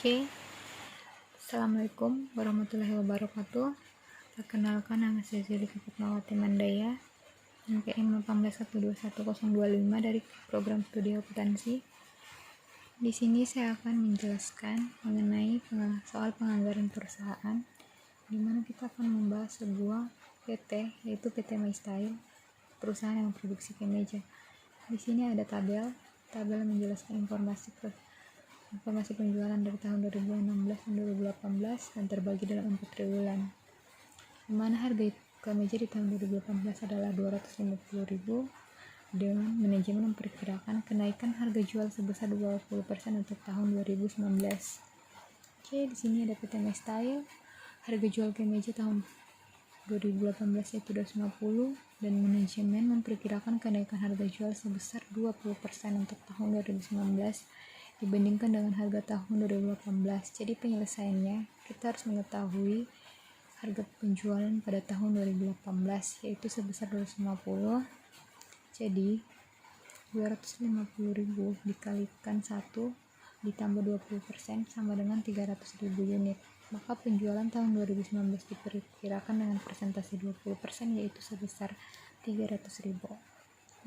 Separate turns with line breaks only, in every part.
Oke, Assalamualaikum warahmatullahi wabarakatuh. Perkenalkan, nama saya Zulika Fatmawati Mandaya, NPM 18121025 dari program studi akuntansi. Di sini saya akan menjelaskan mengenai soal penganggaran perusahaan, di mana kita akan membahas sebuah PT, yaitu PT MyStyle, perusahaan yang produksi kemeja. Di sini ada tabel menjelaskan informasi penjualan dari tahun 2016 dan 2018 dan terbagi dalam 4 triwulan. Di mana harga kemeja di tahun 2018 adalah 250.000 dengan manajemen memperkirakan kenaikan harga jual sebesar 20% untuk tahun 2019. Oke, di sini ada PT MyStyle. Harga jual kemeja tahun 2018 yaitu 250 dan manajemen memperkirakan kenaikan harga jual sebesar 20% untuk tahun 2019 dibandingkan dengan harga tahun 2018. Jadi penyelesaiannya kita harus mengetahui harga penjualan pada tahun 2018 yaitu sebesar 250. Jadi 250.000 dikalikan 1 ditambah 20% sama dengan 300.000 unit. Maka penjualan tahun 2019 diperkirakan dengan persentase 20% yaitu sebesar 300.000.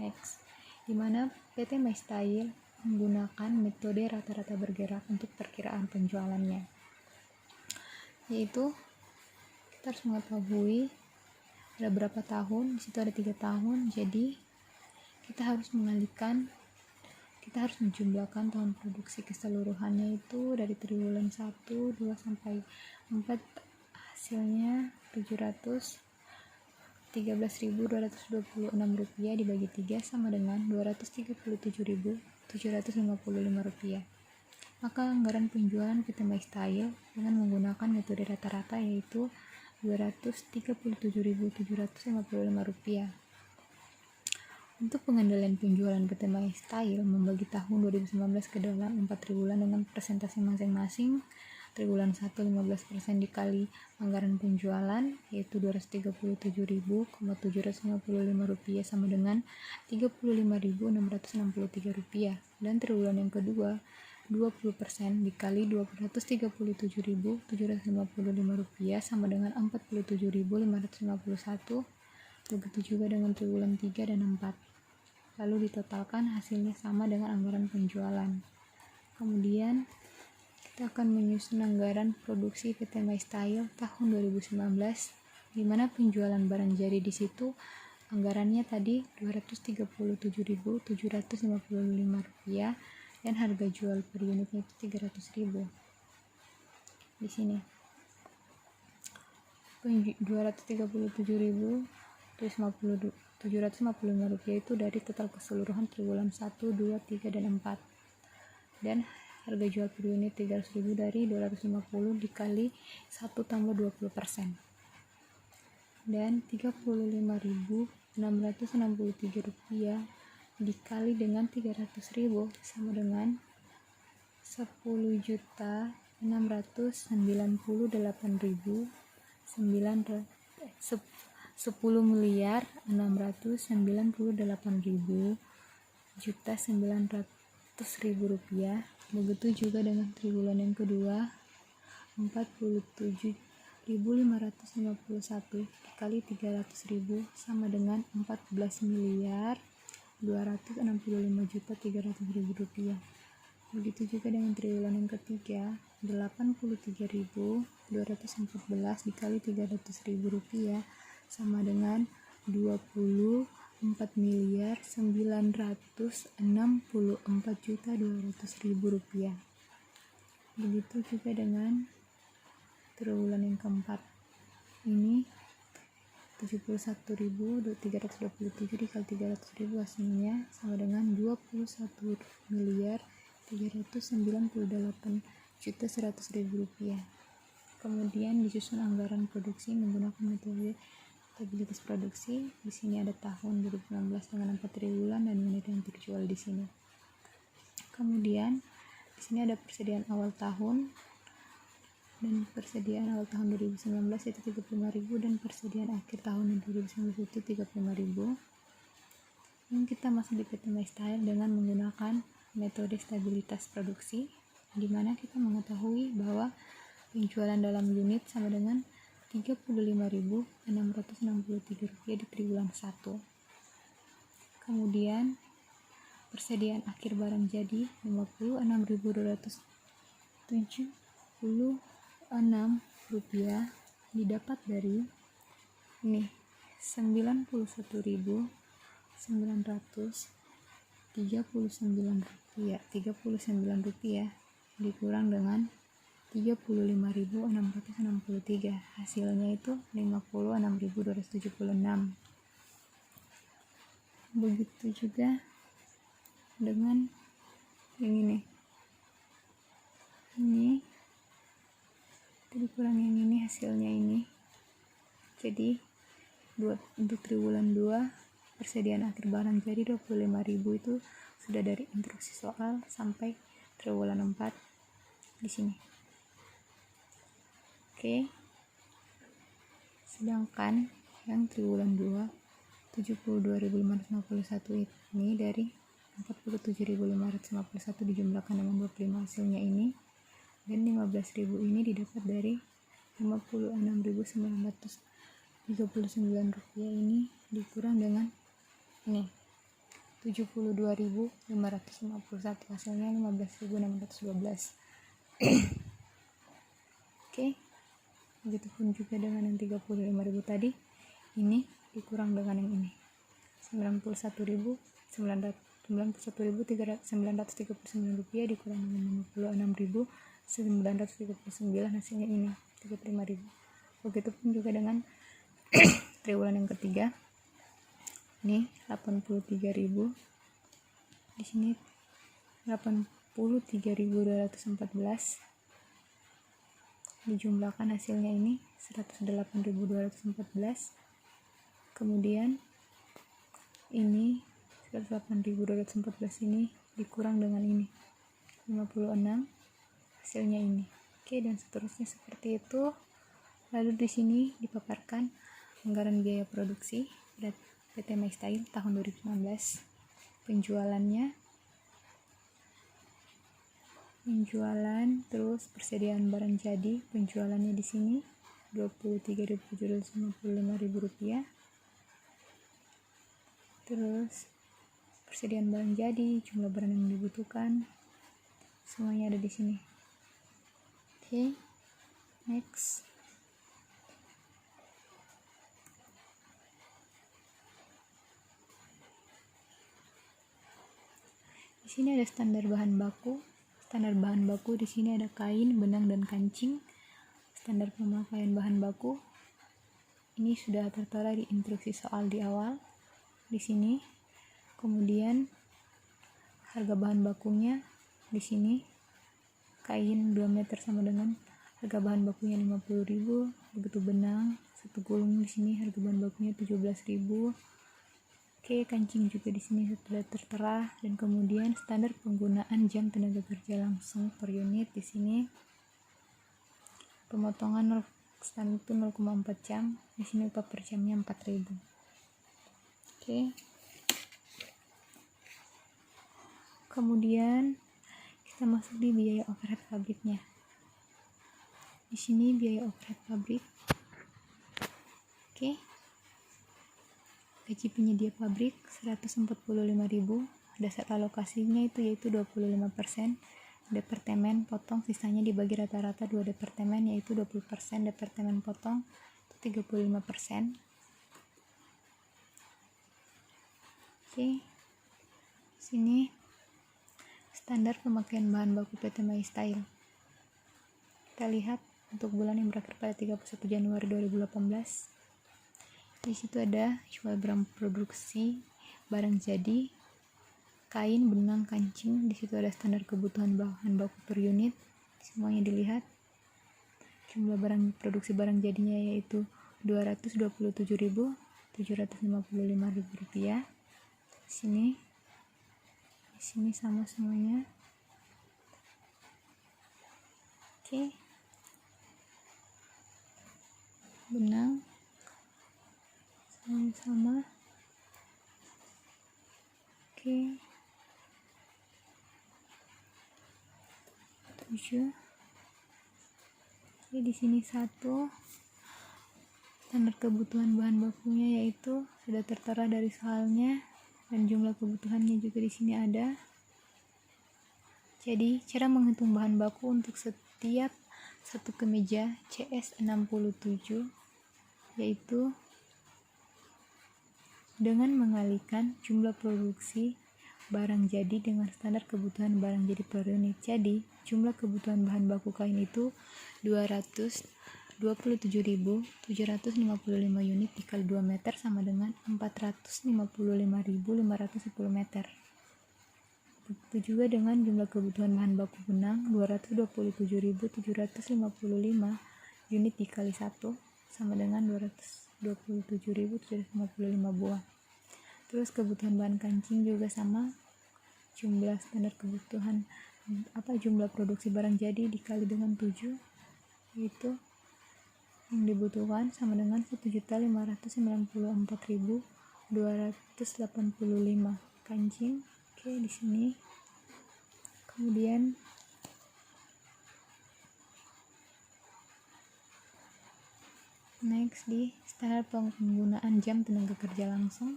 Next, di mana PT MyStyle menggunakan metode rata-rata bergerak untuk perkiraan penjualannya, yaitu kita harus mengetahui ada berapa tahun. Di situ ada 3 tahun, jadi kita harus menjumlahkan tahun produksi keseluruhannya itu dari triwulan 1, 2 sampai 4, hasilnya 713.226 rupiah dibagi 3 sama dengan 237.755 rupiah. Maka anggaran penjualan PT MyStyle dengan menggunakan metode rata-rata yaitu 237.755 rupiah. Untuk pengendalian penjualan PT MyStyle membagi tahun 2019 ke dalam 4 triwulan dengan persentase masing-masing. Triwulan 1 15% dikali anggaran penjualan yaitu 237.755 rupiah sama dengan 35.663 rupiah. Dan triwulan yang kedua 20% dikali 237.755 rupiah sama dengan 47.551. Begitu juga dengan triwulan 3 dan 4. Lalu ditotalkan hasilnya sama dengan anggaran penjualan. Kemudian kita akan menyusun anggaran produksi PT MyStyle tahun 2019, di mana penjualan barang jadi di situ anggarannya tadi 237.755 rupiah dan harga jual per unitnya itu 300.000. Di sini 237.755 rupiah itu dari total keseluruhan triwulan 1, 2, 3, dan 4. Dan harga jual per unit 300.000 dari 250 dikali 1 tambah 20%. Dan 35.663 rupiah dikali dengan 300.000 sama dengan 10.698.998.900.000 rupiah. Begitu juga dengan triwulan yang kedua 47.551 dikali 300.000 sama dengan 14.265.300.000 rupiah. Begitu juga dengan triwulan yang ketiga 83.214 dikali 300.000 rupiah sama dengan 24.964.200.000 rupiah. Begitu juga dengan triwulan yang keempat, ini 71.327 dikali 300.000 hasilnya sama dengan 21.398.100.000 rupiah. Kemudian disusun anggaran produksi menggunakan metode stabilitas produksi. Di sini ada tahun 2016 dengan 4 triwulan dan unit yang terjual di sini. Kemudian di sini ada persediaan awal tahun, dan persediaan awal tahun 2019 itu 35.000 dan persediaan akhir tahun 2019 itu 35.000. Dan kita masuk di PT MyStyle dengan menggunakan metode stabilitas produksi, dimana kita mengetahui bahwa penjualan dalam unit sama dengan Rp35.663 di triwulan 1. Kemudian persediaan akhir barang jadi Rp51.276 didapat dari ini Rp99.939 dikurang dengan Rp35.663, hasilnya itu Rp56.276. Begitu juga dengan yang ini dikurang yang ini, hasilnya ini. Jadi untuk triwulan 2 persediaan akhir barang jadi 25.000 itu sudah dari instruksi soal sampai triwulan 4 di sini. Oke. Sedangkan yang triwulan 2 72.551 ini dari 47.551 dijumlahkan dengan 25 hasilnya ini, dan 15.000 ini didapat dari Rp56.939 ini dikurang dengan ini 72.551, hasilnya 15.612. Oke. Begitupun juga dengan yang 35.000 tadi, ini dikurang dengan yang ini 91.939 rupiah dikurang dengan 56.939, hasilnya ini 35.000. Begitupun juga dengan triwulan yang ketiga, ini 83.000, di sini 83.214 dijumlahkan hasilnya ini 108.214. Kemudian ini 108.214 ini dikurang dengan ini 56, hasilnya ini. Oke, dan seterusnya seperti itu. Lalu di sini dipaparkan anggaran biaya produksi PT MyStyle tahun 2019. Penjualan, terus persediaan barang jadi, penjualannya di sini Rp23.755. Terus persediaan barang jadi, jumlah barang yang dibutuhkan, semuanya ada di sini. Oke, next. Di sini ada standar bahan baku. Standar bahan baku di sini ada kain, benang, dan kancing. Standar pemakaian bahan baku ini sudah tertera di instruksi soal di awal di sini. Kemudian harga bahan bakunya di sini, kain 2 meter sama dengan harga bahan bakunya 50.000. Begitu benang 1 gulung di sini harga bahan bakunya 17.000. Oke, kancing juga di sini sudah tertera, dan kemudian standar penggunaan jam tenaga kerja langsung per unit di sini. Pemotongan standar itu 0,4 jam. Di sini upah per jamnya 4.000. Oke. Kemudian kita masuk di biaya overhead pabriknya. Di sini biaya overhead pabrik. Oke. Gaji penyedia pabrik 145.000, dasar alokasinya itu yaitu 25%, departemen potong sisanya dibagi rata-rata 2 departemen yaitu 20%, departemen potong itu 35%. Oke. Sini standar pemakaian bahan baku PT MyStyle. Kita lihat untuk bulan yang berakhir pada 31 Januari 2018. Di situ ada jual barang produksi, barang jadi, kain, benang, kancing. Di situ ada standar kebutuhan bahan baku per unit. Semuanya dilihat. Jumlah barang produksi barang jadinya yaitu Rp227.755 Di sini sama semuanya. Oke. Benang sama. Oke. 7. Jadi di sini 1 standar kebutuhan bahan bakunya yaitu sudah tertera dari soalnya, dan jumlah kebutuhannya juga di sini ada. Jadi cara menghitung bahan baku untuk setiap satu kemeja CS67 yaitu dengan mengalikan jumlah produksi barang jadi dengan standar kebutuhan barang jadi per unit. Jadi jumlah kebutuhan bahan baku kain itu 227.755 unit dikali 2 meter sama dengan 455.510 meter. Begitu juga dengan jumlah kebutuhan bahan baku benang 227.755 unit dikali 1 sama dengan 227.755 buah. Terus kebutuhan bahan kancing juga sama, jumlah standar kebutuhan jumlah produksi barang jadi dikali dengan 7, yaitu yang dibutuhkan sama dengan 1.594.285 kancing. Oke, di sini. Kemudian next di standar penggunaan jam tenaga kerja langsung.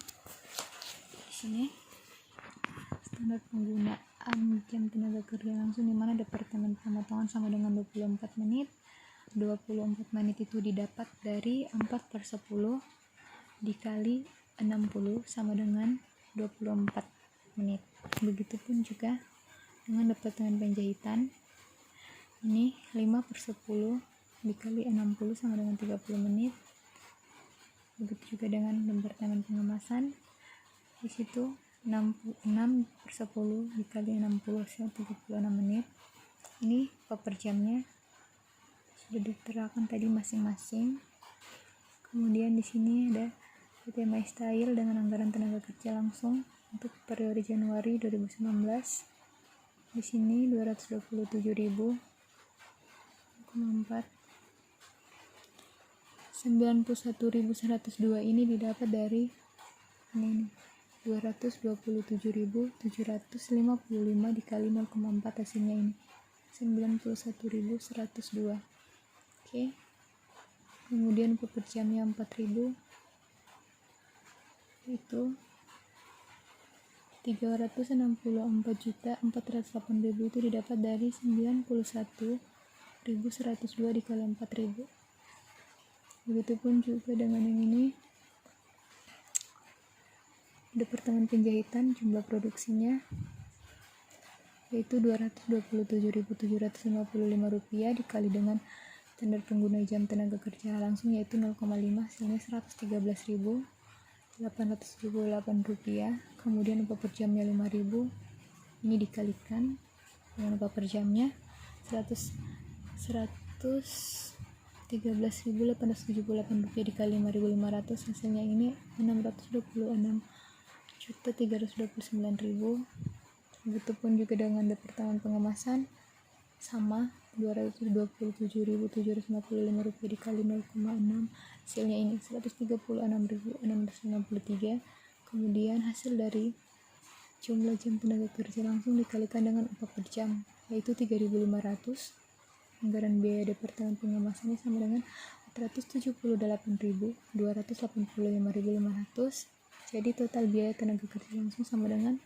Di sini standar penggunaan jam tenaga kerja langsung di mana departemen pemotongan sama dengan 24 menit. 24 menit itu didapat dari 4/10 dikali 60 sama dengan 24 menit. Begitupun juga dengan departemen penjahitan, ini 5/10 dikali 60 sama dengan 30 menit. Begitu juga dengan departemen pengemasan, di situ 6/10 dikali 60 sama 36 menit. Ini per jamnya sudah diterapkan tadi masing-masing. Kemudian di sini ada PT My Style dengan anggaran tenaga kerja langsung untuk periode Januari 2019. Di sini 227.000,4. 91.102 ini didapat dari ini 227.755 dikali 0,4, hasilnya ini 91.102. Oke. Kemudian per jamnya 4.000 itu 364.408.000 itu didapat dari 91.102 dikali 4.000. Begitupun juga dengan yang ini, departemen penjahitan jumlah produksinya yaitu 227.755 rupiah dikali dengan standar pengguna jam tenaga kerja langsung yaitu 0,5, hasilnya 113.878 rupiah. Kemudian upah per jamnya 5.000, ini dikalikan dengan upah per jamnya 113.878 rupiah dikali 5.500, hasilnya ini 626.329.000. Begitupun juga dengan departemen pengemasan, sama 227.755 rupiah dikali 0,6, hasilnya ini 136.693. Kemudian hasil dari jumlah jam tenaga kerja langsung dikalikan dengan upah per jam yaitu 3.500. Anggaran biaya departemen pengemasannya sama dengan 478.285.500. Jadi total biaya tenaga kerja langsung sama dengan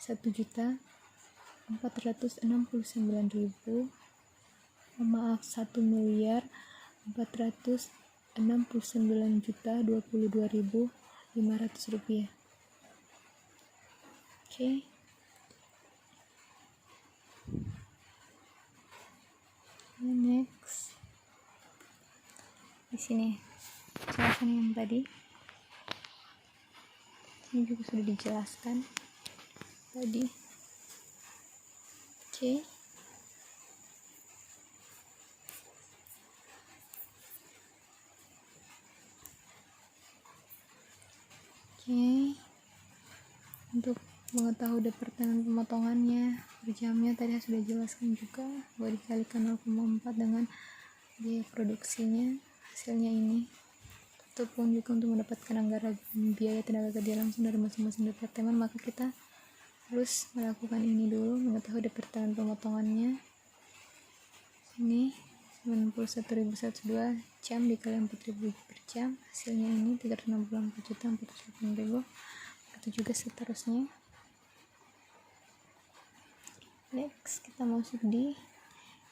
1.469.500 rupiah. Oke. Next di sini jelaskan yang tadi, ini juga sudah dijelaskan tadi. Oke. Untuk mengetahui departemen pemotongannya per jamnya tadi sudah jelaskan juga, bahwa dikalikan 0,4 dengan biaya produksinya, hasilnya ini. Ataupun juga untuk mendapatkan anggaran biaya tenaga kerja langsung dari masing-masing departemen, maka kita harus melakukan ini dulu, mengetahui departemen pemotongannya. Ini 91.102 jam dikali 4.000 per jam, hasilnya ini 364.408.000. Itu juga seterusnya. Next, kita masuk di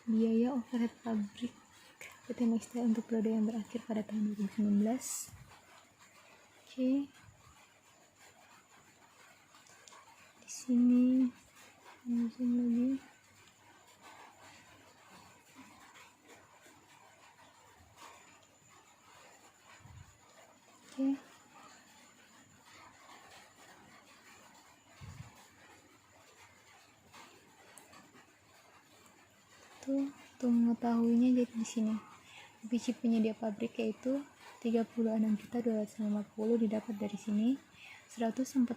biaya overhead pabrik PT Maestyle untuk periode yang berakhir pada tahun 2019. Oke. Di sini zoom lagi. Oke. Untuk mengetahuinya jadi di sini. Biji penyedia pabrik yaitu 36.250 didapat dari sini. 145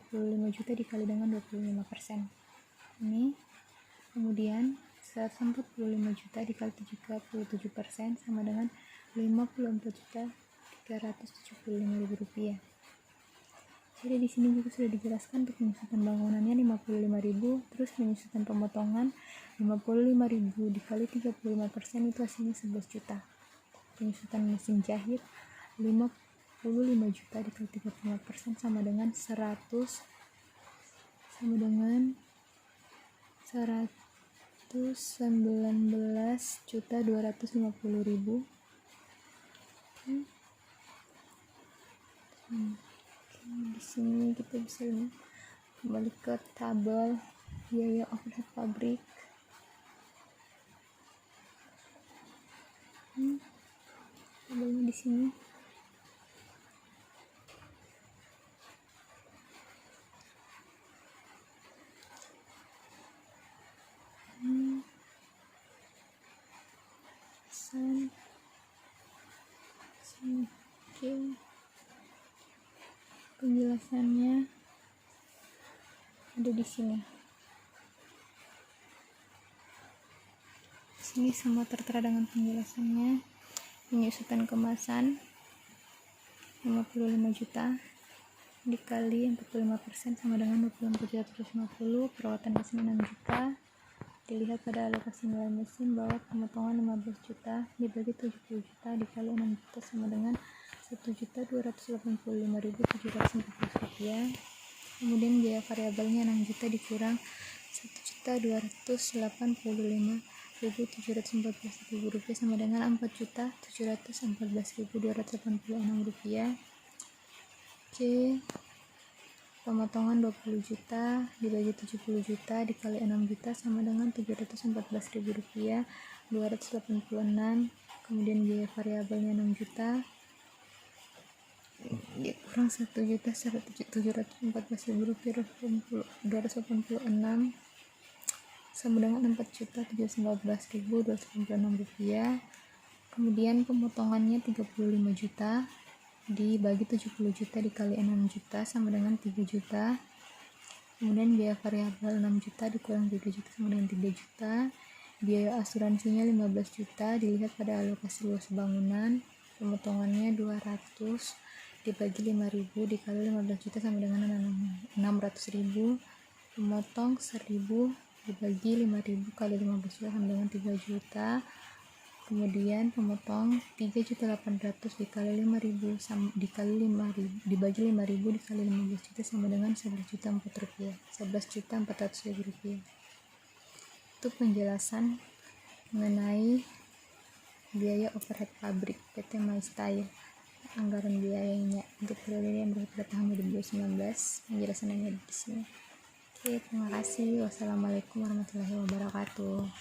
juta dikali dengan 25%. Ini. Kemudian 145 juta dikali 37% sama dengan 54.375.000 rupiah. Jadi di sini juga sudah dijelaskan untuk penyusutan bangunannya 55.000, terus penyusutan pemotongan 55.000 dikali 35% itu hasilnya 11 juta. Penyusutan mesin jahit 55 juta dikali 35% sama dengan 119.250.000. Di sini kita bisa kembali ke tabel biaya overhead pabrik. Tabelnya di sini. Oke. Penjelasannya ada di sini. Di sini semua tertera dengan penjelasannya. Penyusutan kemasan 55 juta dikali 45% sama dengan 24.750. Perawatan mesin 6 juta. Dilihat pada alokasi nilai mesin bahwa pemotongan 15 juta dibagi 70 juta dikali 6 juta sama dengan 1.285.714 rupiah. Kemudian biaya variabelnya 6 juta dikurang 1.285.714 rupiah sama dengan 4.714.286 rupiah. Oke. Pemotongan 20 juta dibagi 70 juta dikali 6 juta sama dengan 714.000 rupiah 286. Kemudian biaya variabelnya 6 juta dikurang 1.714.000 rupiah 286 sama dengan 4.714.286 rupiah. Kemudian pemotongannya 35 juta dibagi 70 juta dikali 6 juta sama dengan 3 juta. Kemudian biaya variabel 6 juta dikurang 3 juta sama dengan 3 juta. Biaya asuransinya 15 juta dilihat pada alokasi luas bangunan. Pemotongannya 200 dibagi 5.000 dikali 15 juta sama dengan 600.000. Pemotong 1.000 dibagi 5.000 kali 15 juta sama dengan 3 juta. Kemudian pemotong 3.800 dikali 5.000 dikali 5.000 dibagi 5.000 dikali 15 juta sama dengan 11 juta 4 rupiah 11.400.000 rupiah. Itu penjelasan mengenai biaya overhead pabrik PT Maestyle, anggaran biayanya untuk periode yang berakhir pada tahun 2019. Penjelasannya di sini. Oke, terima kasih. Wassalamualaikum warahmatullahi wabarakatuh.